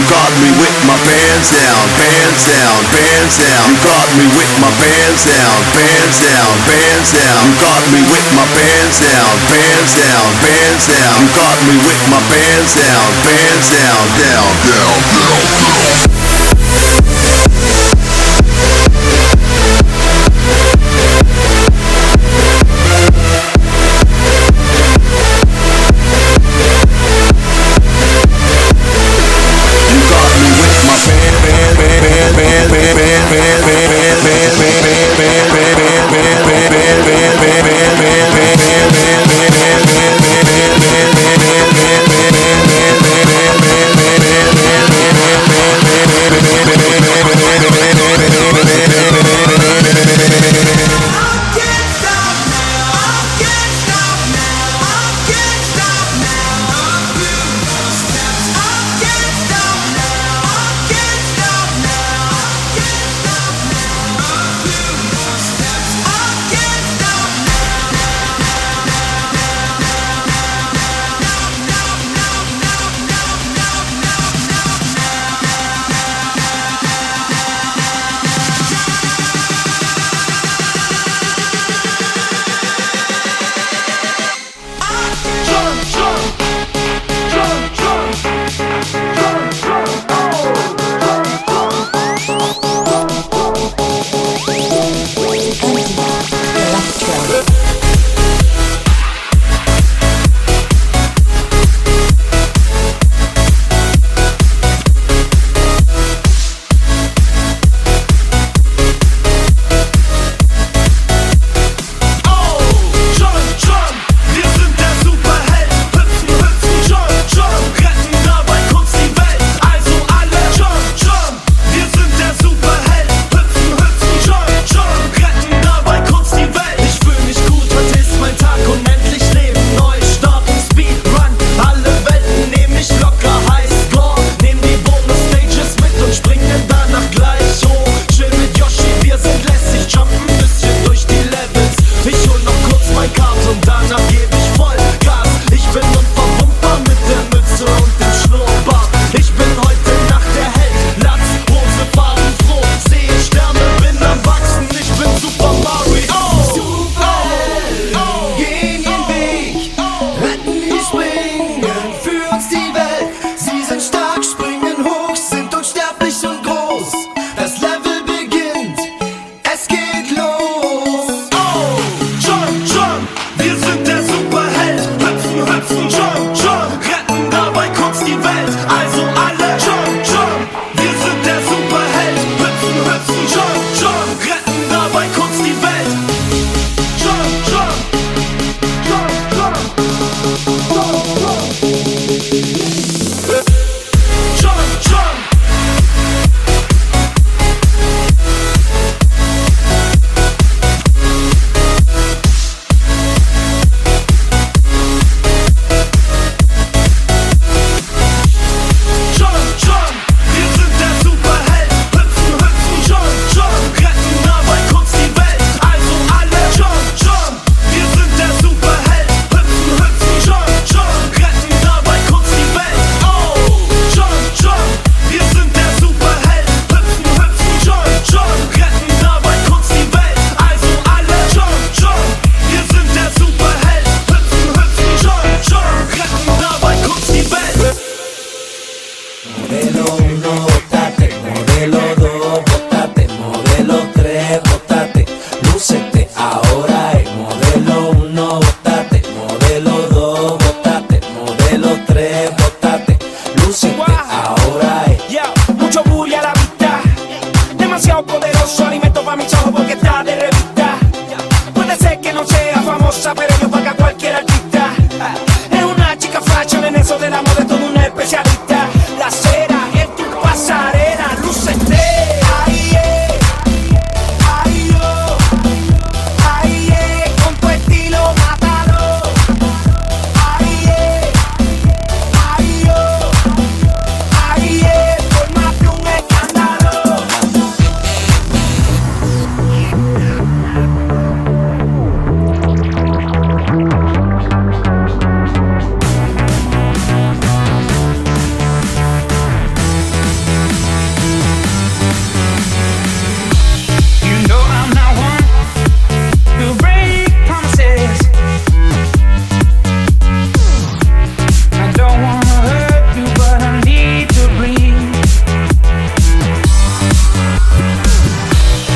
got me with my bands down, bands down, bands down. You got me with my bands down, bands down, bands down. You got me with my bands down, bands down, bands down. You got me with my bands down, bands down, down, down, down, down. Mucho bully a la vista, demasiado poderoso, alimento para mis ojos porque está de revista. Puede ser que no sea famosa, pero yo paga cualquier artista. Es una chica fashion, en eso del amor de todo un especialista. La cera es tu pasarela, lúcete. Ahí es, ahí yo, ahí es, con tu estilo mátalo. Ahí es, ahí yo, ahí es, por más de un escándalo. You know I'm not one to break promises. I don't wanna hurt you, but I need to breathe.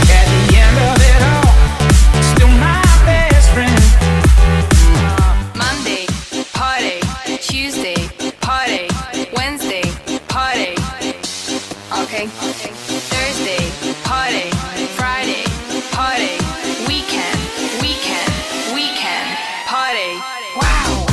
At the end of it all, still my best friend. Monday, party. Tuesday, party. Wednesday, party. Okay. Thursday, party. Friday, party. Weekend, party. Wow.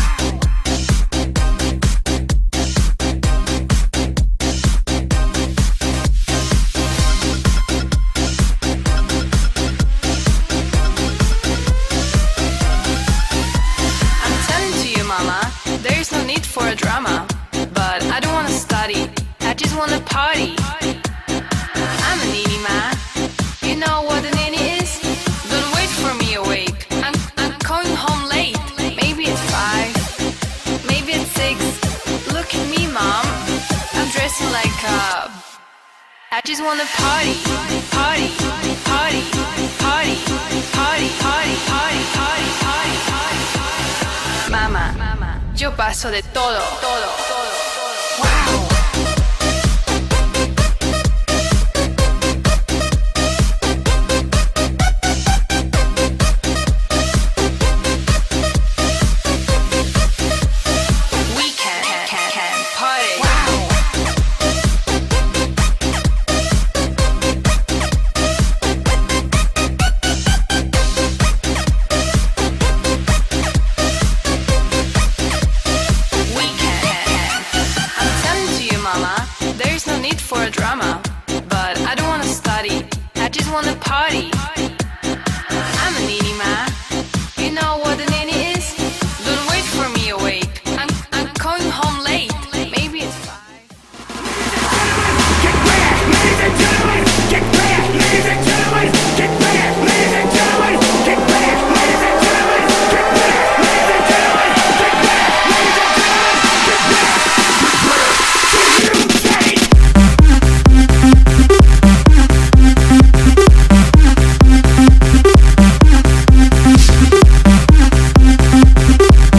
I'm telling to you, mama, there is no need for a drama. But I don't wanna study, I just wanna party. I'm a needy man. You know what a nanny is? Don't wait for me awake. I'm going home late. Maybe at 5, maybe at 6. Look at me, mom. I'm dressing like a. I just wanna party, party, party, party, party, party, party, party, party, party. Mamá, yo paso de todo, todo, todo. Wow. We can party. Wow. We can. I'm telling to you, mama, there is no need for a drama. But I don't wanna study, I just wanna party. I'm a needy man. You know what a nanny is? Don't wait for me awake. I'm going home late. Maybe it's 5. Get back, ladies and gentlemen! Get back, ladies and gentlemen! Get back, ladies and gentlemen! Get back, ladies and gentlemen! Get back, ladies and gentlemen! Get back, ladies and gentlemen! Get back! To you,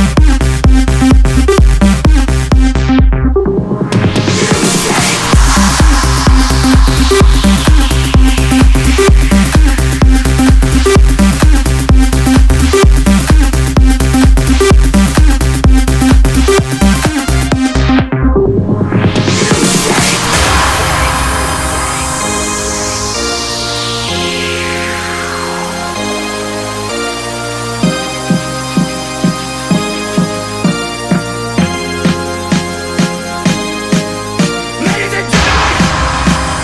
ladies and gentlemen!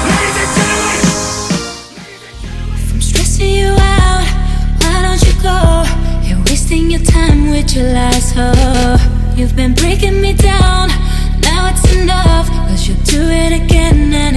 Ladies and gentlemen! If I'm stressing you out, why don't you go? You're wasting your time with your lies, oh. You've been breaking me down, now it's enough. 'Cause you'll do it again and